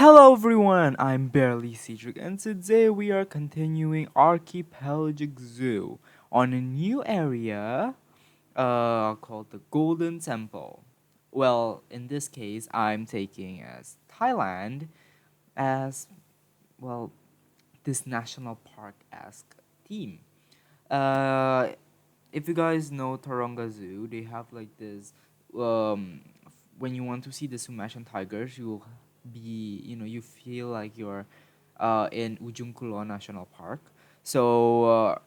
Hello everyone, I'm Barely Cedric, and today we are continuing Archipelagic Zoo on a new area called the Golden Temple. Well, in this case, I'm taking as Thailand as, well, this national park-esque theme. Uh, if you guys know Taronga Zoo, they have like this. When you want to see the Sumatran tigers, you'll you feel like you're in Ujung Kulon National Park. So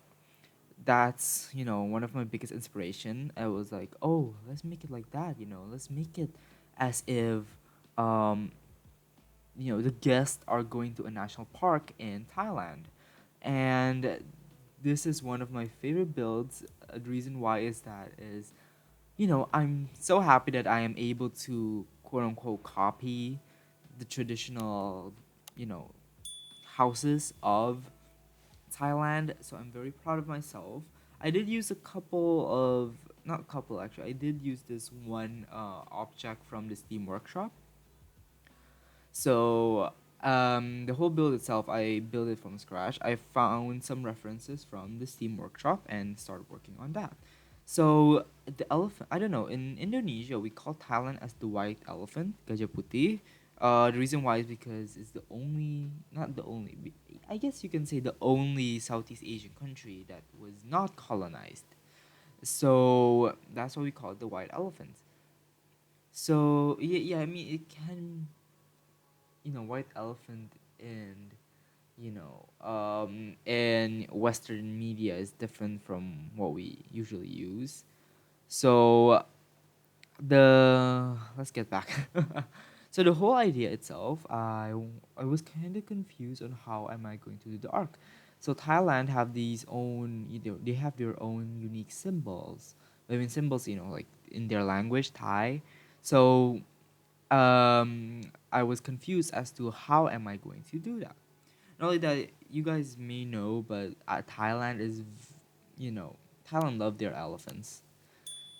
that's one of my biggest inspiration. I was like, oh, let's make it like that. Let's make it as if um, the guests are going to a national park in Thailand, and this is one of my favorite builds. The reason why is that is I'm so happy that I am able to quote unquote copy the traditional you know houses of Thailand. So I'm very proud of myself. I did use a couple of not couple actually. I did use this one object from the Steam workshop. So the whole build itself, I built it from scratch. I found some references from the Steam workshop and started working on that. So the elephant, I don't know. In Indonesia, we call Thailand as the white elephant, Gajah Putih. The reason why is because it's the only, not the only, I guess you can say the only Southeast Asian country that was not colonized. So that's why we call it the white elephant. So yeah, I mean it can white elephant and Western media is different from what we usually use. So the let's get back. So the whole idea itself, I was kind of confused on how am I going to do the arc. So Thailand have these own, they have their own unique symbols. I mean symbols, like in their language, Thai. So I was confused as to how am I going to do that. Not only that, you guys may know, but Thailand you know, Thailand love their elephants.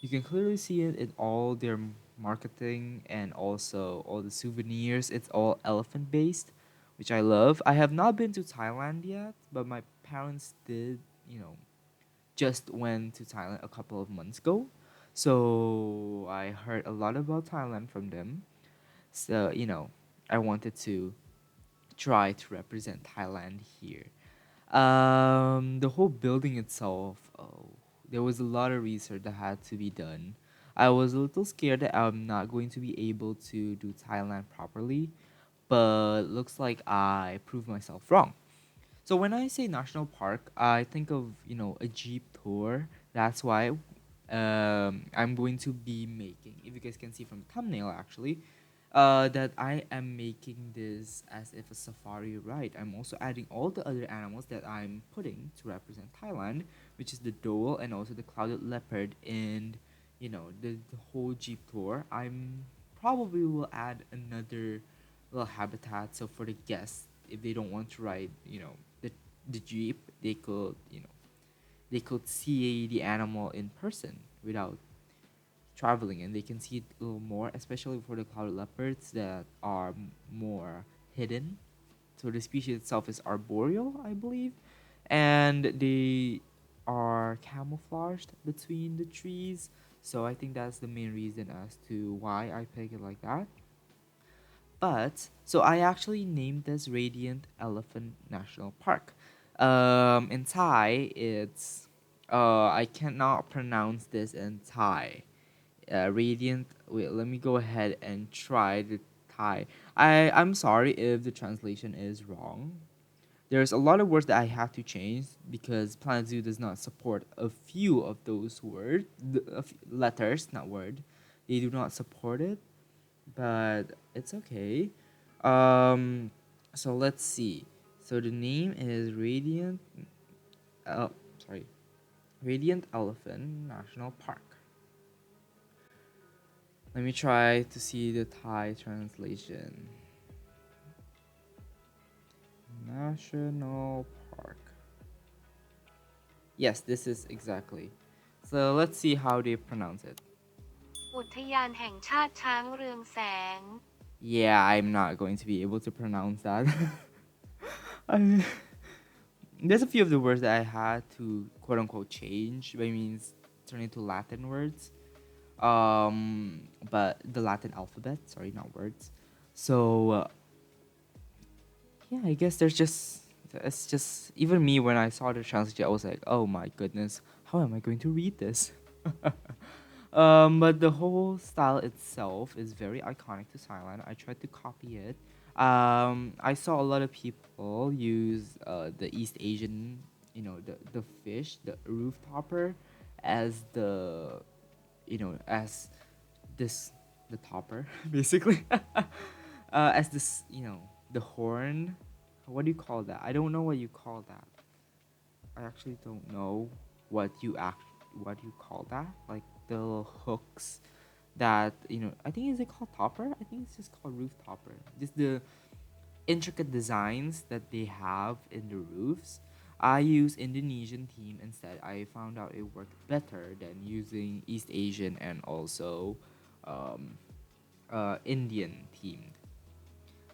You can clearly see it in all their marketing and also all the souvenirs. It's all elephant based, which I love. I have not been to Thailand yet, but my parents did, just went to Thailand a couple of months ago. So I heard a lot about Thailand from them. So, I wanted to try to represent Thailand here. The whole building itself, oh, there was a lot of research that had to be done. I was a little scared that I'm not going to be able to do Thailand properly, but looks like I proved myself wrong. So when I say national park, I think of, a jeep tour. That's why I'm going to be making, if you guys can see from the thumbnail actually, that I am making this as if a safari ride. I'm also adding all the other animals that I'm putting to represent Thailand, which is the dole and also the clouded leopard and the whole jeep tour. I'm probably will add another little habitat so for the guests if they don't want to ride, the jeep, they could see the animal in person without traveling and they can see it a little more, especially for the clouded leopards that are more hidden. So the species itself is arboreal, I believe, and they are camouflaged between the trees. So I think that's the main reason as to why I pick it like that. But so I actually named this Radiant Elephant National Park. In Thai, it's I cannot pronounce this in Thai. Radiant. Wait, let me go ahead and try the Thai. I'm sorry if the translation is wrong. There's a lot of words that I have to change because Planet Zoo does not support a few of those words, letters, not word. They do not support it, but it's okay. Um, so let's see. So the name is Uh, sorry, Radiant Elephant National Park. Let me try to see the Thai translation. National Park. Yes, this is exactly. So let's see how they pronounce it. อุทยานแห่งชาติช้างเรืองแสง Yeah, I'm not going to be able to pronounce that. I mean, there's a few of the words that I had to quote unquote change, by means turn into Latin words. But the Latin alphabet, sorry, not words. So yeah, I guess there's just it's just even me when I saw the translation, I was like, oh my goodness, how am I going to read this? But the whole style itself is very iconic to Thailand. I tried to copy it. I saw a lot of people use the East Asian, the fish, the roof topper, as as this the topper basically, as this, the horn. What do you call that? I don't know what you call that. I actually don't know what you call that. Like the little hooks that, I think, is it called topper? I think it's just called roof topper. Just the intricate designs that they have in the roofs. I use Indonesian theme instead. I found out it worked better than using East Asian and also um, Indian themed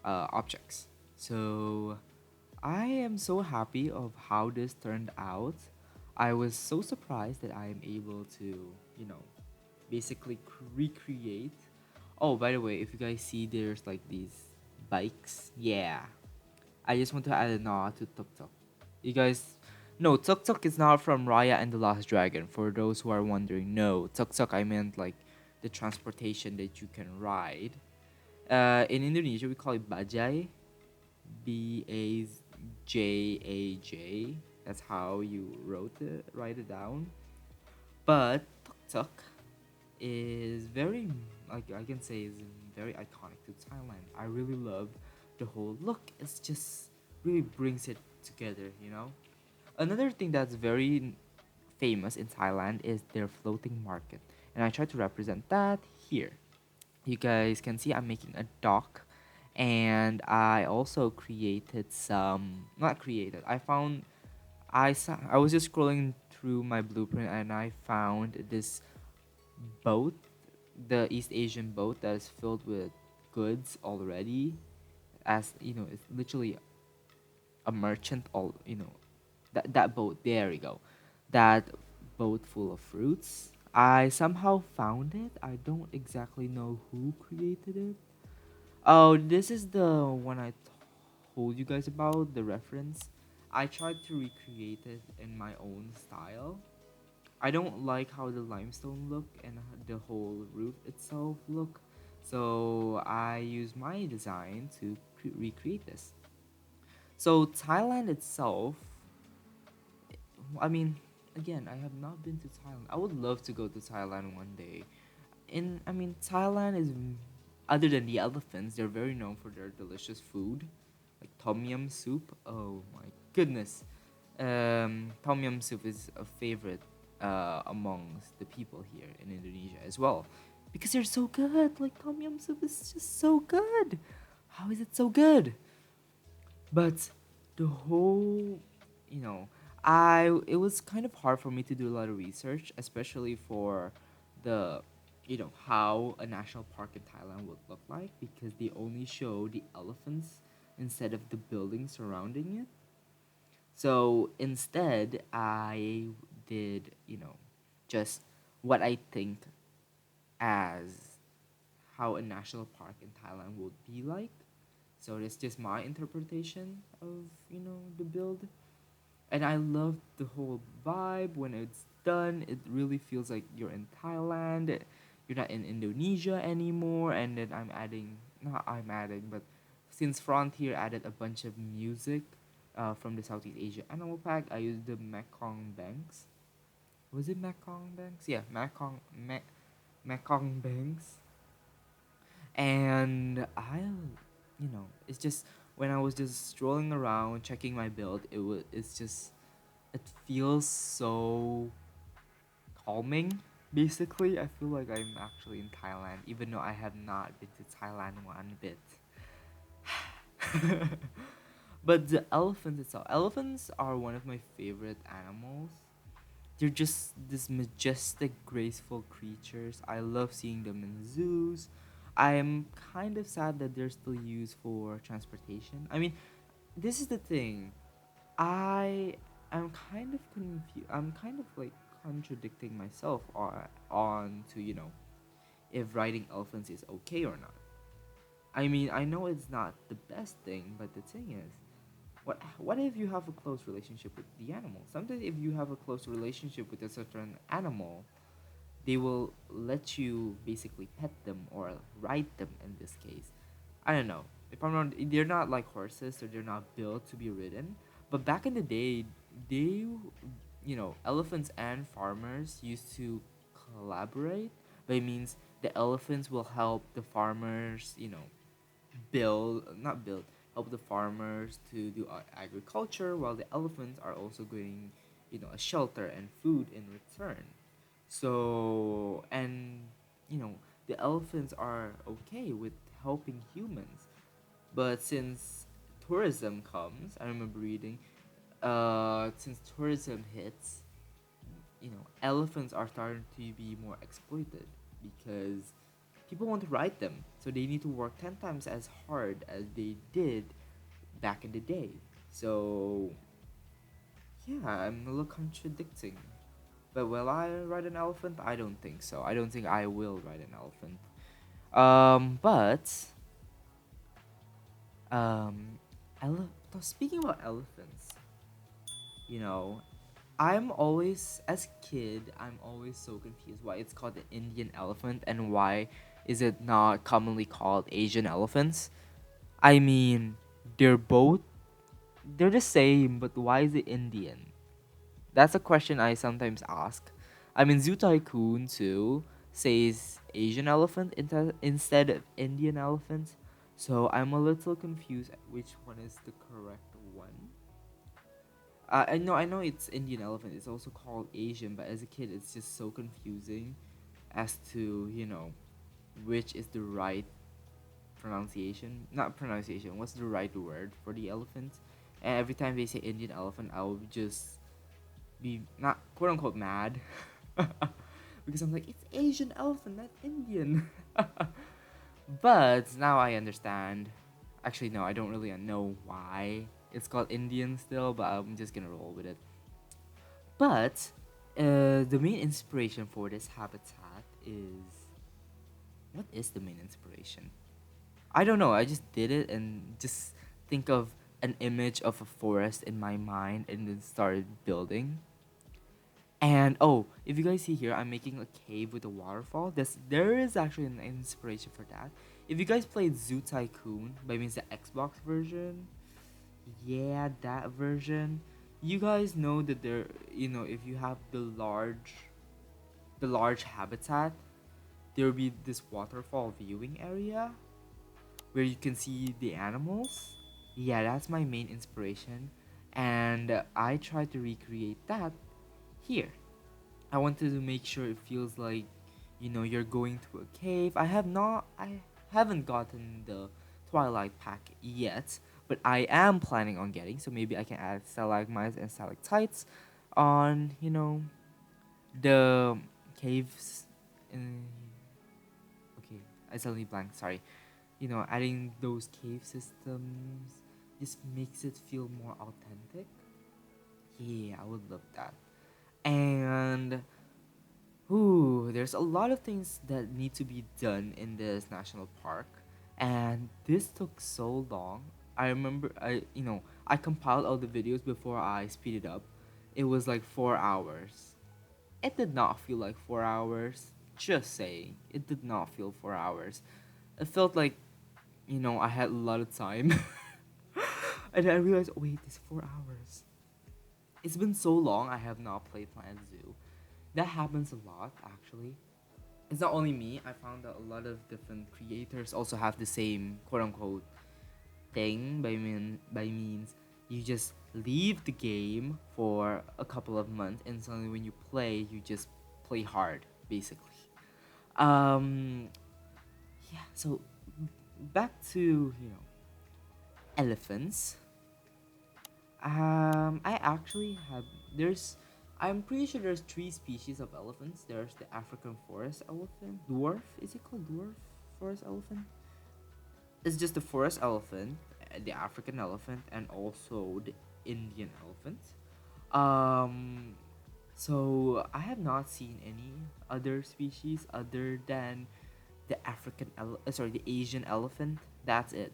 objects. So I am so happy of how this turned out. I was so surprised that I am able to, basically recreate. Oh, by the way, if you guys see there's like these bikes, yeah. I just want to add a nod to Tuk Tuk. You guys, no, Tuk Tuk is not from Raya and the Last Dragon. For those who are wondering, no, Tuk Tuk I meant like the transportation that you can ride. In Indonesia, we call it bajai, Bajaj. That's how you write it down. But tuk tuk is very, like I can say, is very iconic to Thailand. I really love the whole look. It's just really brings it together. Another thing that's very famous in Thailand is their floating market, and I try to represent that here. You guys can see I'm making a dock, and I also created some, not created, I was just scrolling through my blueprint and I found this boat, the East Asian boat that is filled with goods already. As you know, it's literally a merchant. That boat. There we go. That boat full of fruits. I somehow found it. I don't exactly know who created it. Oh, this is the one I told you guys about, the reference. I tried to recreate it in my own style. I don't like how the limestone look and the whole roof itself look. So I use my design to recreate this. So Thailand itself, I mean, again, I have not been to Thailand. I would love to go to Thailand one day. Thailand is, other than the elephants, they're very known for their delicious food, like tom yum soup. Oh my goodness, tom yum soup is a favorite amongst the people here in Indonesia as well, because they're so good. Like tom yum soup is just so good. How is it so good? But the whole, you know, I it was kind of hard for me to do a lot of research, especially for the, how a national park in Thailand would look like, because they only show the elephants instead of the buildings surrounding it. So instead, I did, just what I think as how a national park in Thailand would be like. So it's just my interpretation of, the build. And I love the whole vibe. When it's done, it really feels like you're in Thailand. You're not in Indonesia anymore. And then not I'm adding, but since Frontier added a bunch of music from the Southeast Asia Animal Pack, I used the Mekong Banks. Was it Mekong Banks? Yeah, Mekong Banks. And it's just when I was just strolling around checking my build, it feels so calming. Basically, I feel like I'm actually in Thailand, even though I have not been to Thailand one bit. But the elephants are one of my favorite animals. They're just this majestic, graceful creatures. I love seeing them in zoos. I'm kind of sad that they're still used for transportation. I mean, this is the thing. I am kind of confused. I'm kind of like contradicting myself on to if riding elephants is okay or not. I mean, I know it's not the best thing, but the thing is, what if you have a close relationship with the animal? Sometimes if you have a close relationship with a certain animal, they will let you basically pet them or ride them in this case. I don't know. If I'm not, they're not like horses, or they're not built to be ridden. But back in the day, they, elephants and farmers used to collaborate. But it means the elephants will help the farmers, not build, help the farmers to do agriculture, while the elephants are also getting, a shelter and food in return. So, and, you know, the elephants are okay with helping humans. But since tourism comes, I remember reading, since tourism hits, elephants are starting to be more exploited because people want to ride them. So they need to work 10 times as hard as they did back in the day. So, yeah, I'm a little contradicting. But will I ride an elephant? I don't think so. I don't think I will ride an elephant. But um, speaking about elephants, you know, I'm always as a kid, I'm always so confused why it's called the Indian elephant and why is it not commonly called Asian elephants. I mean, they're both they're the same, but why is it Indian? That's a question I sometimes ask. I mean, Zoo Tycoon too says Asian elephant instead of Indian elephant, so I'm a little confused at which one is the correct one. I know it's Indian elephant. It's also called Asian, but as a kid, it's just so confusing as to which is the right pronunciation. Not pronunciation. What's the right word for the elephant? And every time they say Indian elephant, I will just be not quote unquote mad because I'm like, it's Asian elephant, not Indian. But now I understand. Actually, no, I don't really know why it's called Indian still, but I'm just gonna roll with it. But the main inspiration for this habitat is, what is the main inspiration? I don't know. I just did it and just think of an image of a forest in my mind and then started building. And oh, if you guys see here, I'm making a cave with a waterfall. There is actually an inspiration for that. If you guys played Zoo Tycoon, by means the Xbox version, yeah, that version, you guys know that if you have the large habitat, there will be this waterfall viewing area where you can see the animals. Yeah, that's my main inspiration, and I try to recreate that here. I wanted to make sure it feels like, you're going to a cave. I haven't gotten the Twilight pack yet, but I am planning on getting. So maybe I can add stalagmites and stalactites on, the caves. In, okay, I suddenly blanked. Sorry. Adding those cave systems just makes it feel more authentic. Yeah, I would love that. And ooh, there's a lot of things that need to be done in this national park, and this took so long. I remember I compiled all the videos before I speed it up. It was like 4 hours. It did not feel like 4 hours. Just saying, it did not feel 4 hours. It felt like I had a lot of time, and then I realized, wait, it's 4 hours. It's been so long I have not played Planet Zoo. That happens a lot, actually. It's not only me. I found that a lot of different creators also have the same quote unquote thing. By means you just leave the game for a couple of months, and suddenly when you play, you just play hard, basically. Um, yeah. So back to elephants. I actually have there's I'm pretty sure there's three species of elephants. There's the African forest elephant, dwarf. Is it called dwarf forest elephant? It's just the forest elephant, the African elephant, and also the Indian elephant. Um, so I have not seen any other species other than the Asian elephant. That's it.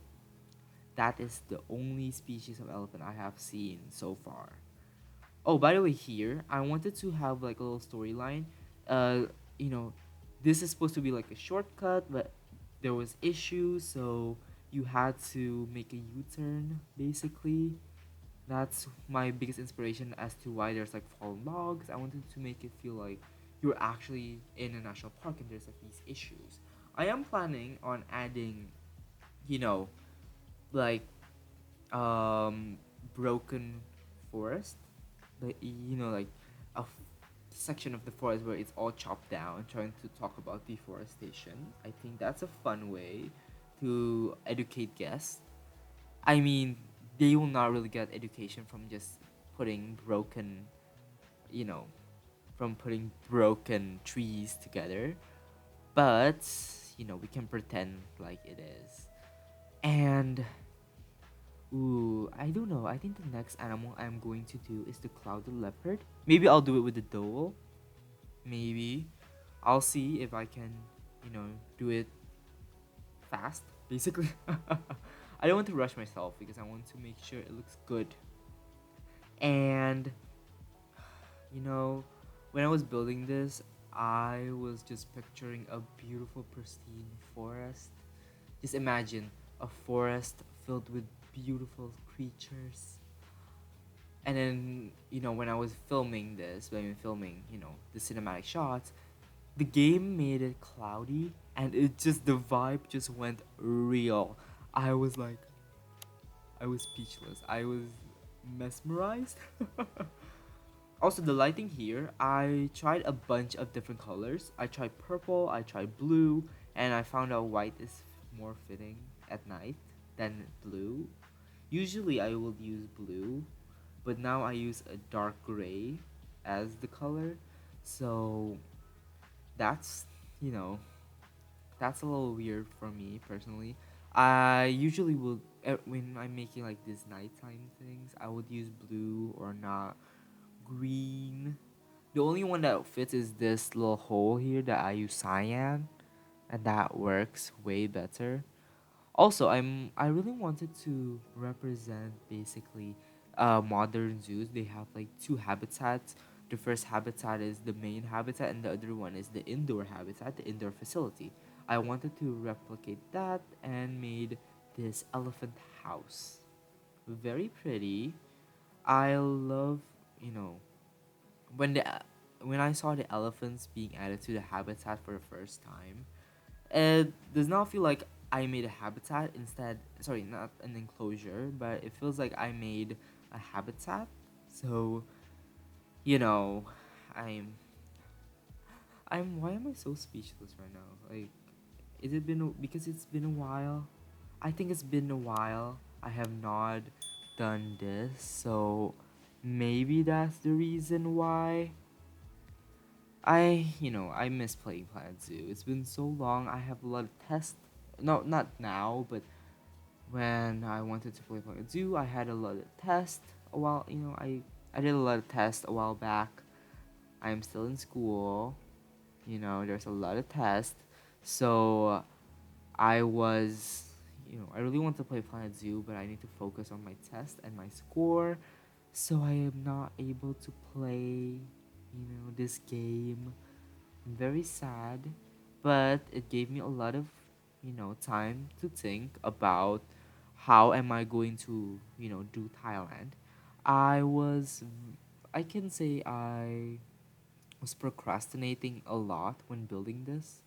That is the only species of elephant I have seen so far. Oh, by the way, here I wanted to have like a little storyline. Uh, you know, this is supposed to be like a shortcut, but there was issues, so you had to make a U-turn basically. That's my biggest inspiration as to why there's like fallen logs. I wanted to make it feel like you're actually in a national park and there's like these issues. I am planning on adding, you know, like um broken forest, like like section of the forest where it's all chopped down, trying to talk about deforestation. I think that's a fun way to educate guests. I mean, they will not really get education from just putting broken, you know, from putting broken trees together, but we can pretend like it is. And ooh, I don't know. I think the next animal I'm going to do is the clouded leopard. Maybe I'll do it with the dole. Maybe. I'll see if I can, do it fast, basically. I don't want to rush myself because I want to make sure it looks good. And, you know, when I was building this, I was just picturing a beautiful, pristine forest. Just imagine a forest filled with beautiful creatures. And then, when I was filming this, when I was filming, the cinematic shots, the game made it cloudy and the vibe just went real. I was like, I was speechless. I was mesmerized. Also, the lighting here, I tried a bunch of different colors. I tried purple, I tried blue, and I found out white is more fitting at night than blue. Usually I will use blue, but now I use a dark gray as the color. So that's, you know, that's a little weird for me personally. I usually will, when I'm making like these nighttime things, I would use blue or not green. The only one that fits is this little hole here that I use cyan, and that works way better. Also, I really wanted to represent basically modern zoos. They have like two habitats. The first habitat is the main habitat, and the other one is the indoor habitat, the indoor facility. I wanted to replicate that and made this elephant house. Very pretty. I love, you know, when the when I saw the elephants being added to the habitat for the first time, it does not feel like I made a habitat. Instead, sorry, not an enclosure, but it feels like I made a habitat. So, you know, I'm why am I so speechless right now? Like, is it because it's been a while? I think it's been a while. I have not done this, so maybe that's the reason why. I miss playing Planet Zoo. It's been so long. I have a lot of tests. No, not now, but when I wanted to play Planet Zoo, I had a lot of tests. A while, I did a lot of tests a while back. I'm still in school. There's a lot of tests. So I was, I really want to play Planet Zoo, but I need to focus on my test and my score. So I am not able to play, this game. I'm very sad, but it gave me a lot of, time to think about how am I going to, do Thailand. I was, I can say I was procrastinating a lot when building this.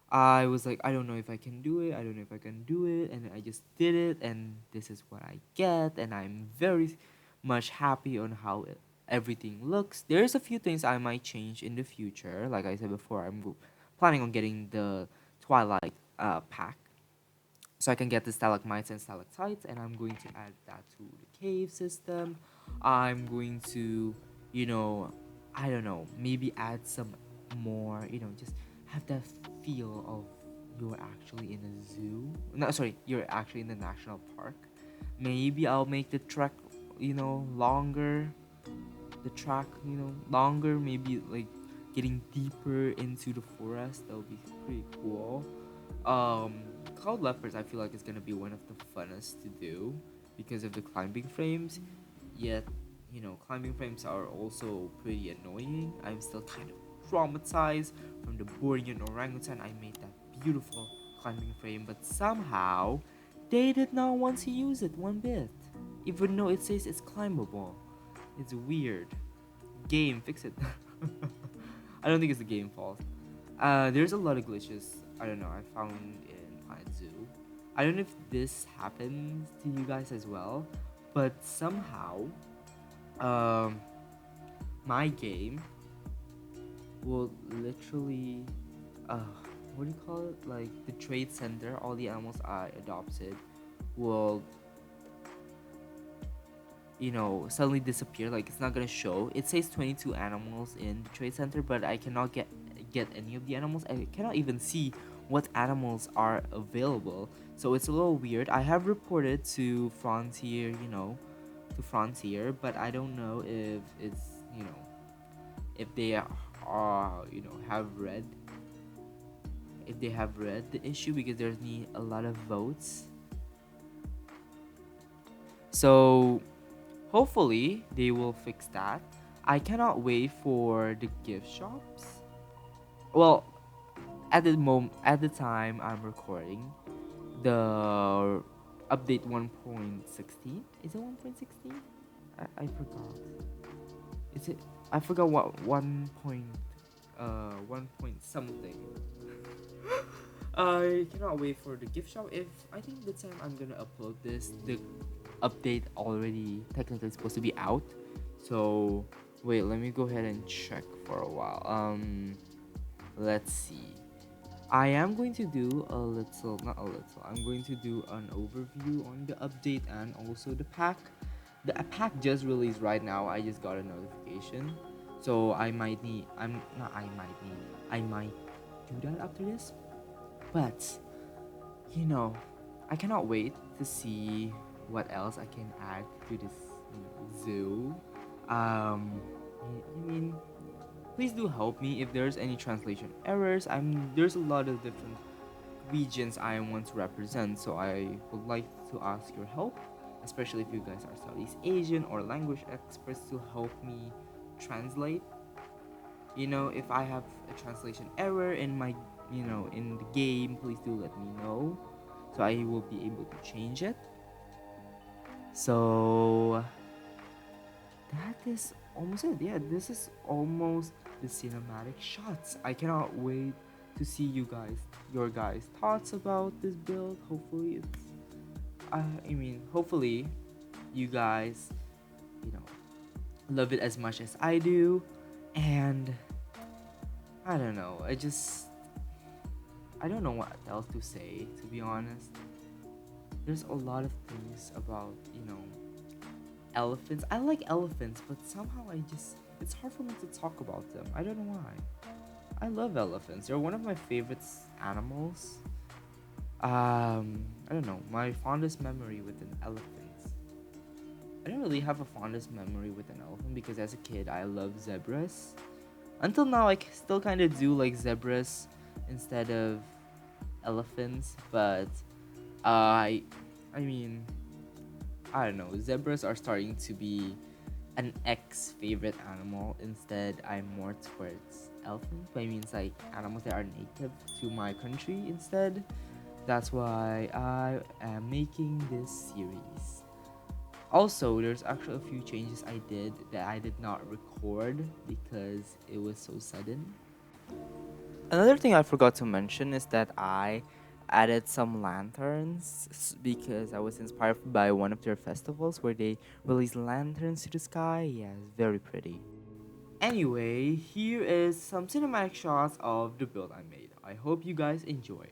I was like, I don't know if I can do it. I don't know if I can do it. And I just did it. And this is what I get. And I'm very much happy on how everything looks. There's a few things I might change in the future. Like I said before, I'm planning on getting the Twilight pack. So I can get the stalagmites and stalactites. And I'm going to add that to the cave system. I'm going to, you know, I don't know, maybe add some more, just have that feel of you're actually in a zoo. No, sorry, you're actually in the national park. Maybe I'll make the trek, longer. The track, longer. Maybe like getting deeper into the forest. That would be pretty cool. Um, Cloud leopards, I feel like it's gonna be one of the funnest to do because of the climbing frames. Yet, climbing frames are also pretty annoying. I'm still kind of traumatized from the Borneo orangutan. I made that beautiful climbing frame, but somehow they did not want to use it one bit, even though it says it's climbable. It's weird. Game, fix it. I don't think it's the game fault. There's a lot of glitches. I don't know. I found in Planet Zoo. I don't know if this happens to you guys as well, but somehow, um, my game will literally, uh, what do you call it? Like the trade center, all the animals I adopted will, suddenly disappear. Like it's not gonna show. It says 22 animals in the trade center, but I cannot get any of the animals. I cannot even see what animals are available. So it's a little weird. I have reported to Frontier, but I don't know if it's, if they are, have read the issue because there's a lot of votes. So hopefully they will fix that. I cannot wait for the gift shops. Well, at the time I'm recording, the update 1.16. Is it 1.16? I forgot. Is it? I forgot what 1 point something. I cannot wait for the gift shop. If I think the time I'm gonna upload this, the update already technically supposed to be out. So wait, let me go ahead and check for a while. Let's see. I am going to do a little, not a little. I'm going to do an overview on the update and also the pack. The pack just released right now. I just got a notification, so I might need. I'm not. I might need. I might do that after this. But I cannot wait to see what else I can add to this zoo. I mean, please do help me if there's any translation errors. There's a lot of different regions I want to represent, so I would like to ask your help, especially if you guys are Southeast Asian or language experts, to help me translate. If I have a translation error in my, in the game, please do let me know, so I will be able to change it. So that is almost it. Yeah, this is almost the cinematic shots. I cannot wait to see your guys' thoughts about this build. Hopefully hopefully you guys, you know, love it as much as I do. And I don't know, I don't know what else to say, to be honest. There's a lot of things about, elephants. I like elephants, but somehow it's hard for me to talk about them. I don't know why. I love elephants. They're one of my favorite animals. I don't know. My fondest memory with an elephant. I don't really have a fondest memory with an elephant because as a kid I loved zebras. Until now, I still kind of do like zebras instead of elephants, but I, I mean, I don't know. Zebras are starting to be an ex-favorite animal. Instead, I'm more towards elephant. But I mean, it's like animals that are native to my country instead. That's why I am making this series. Also, there's actually a few changes I did that I did not record because it was so sudden. Another thing I forgot to mention is that I added some lanterns because I was inspired by one of their festivals where they release lanterns to the sky. Yeah, it's very pretty. Anyway, here is some cinematic shots of the build I made. I hope you guys enjoy.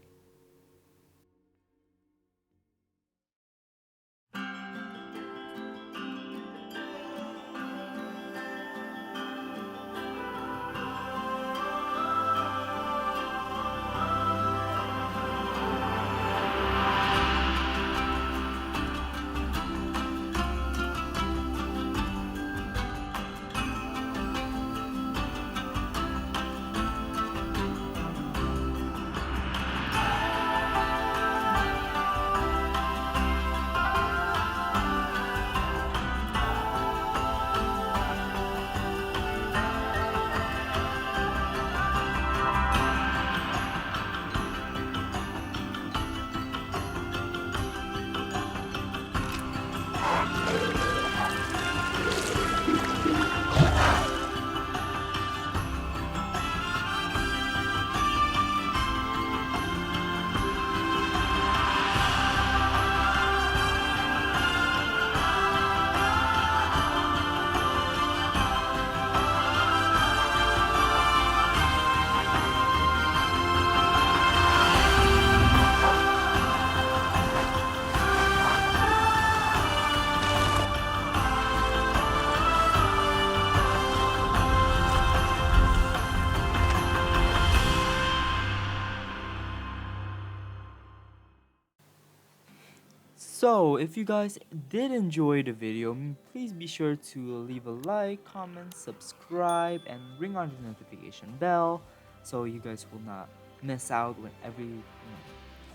So, if you guys did enjoy the video, please be sure to leave a like, comment, subscribe, and ring on the notification bell so you guys will not miss out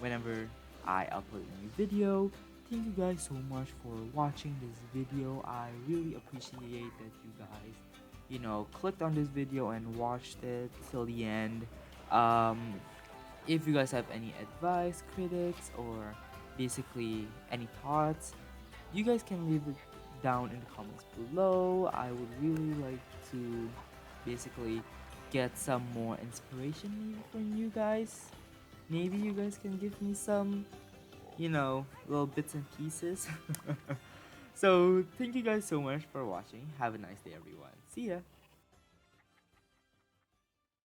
whenever I upload a new video. Thank you guys so much for watching this video. I really appreciate that you guys, clicked on this video and watched it till the end. If you guys have any advice, critics, or basically any thoughts, you guys can leave it down in the comments below. I would really like to basically get some more inspiration maybe from you guys. Maybe you guys can give me some, little bits and pieces. So, thank you guys so much for watching. Have a nice day, everyone. See ya.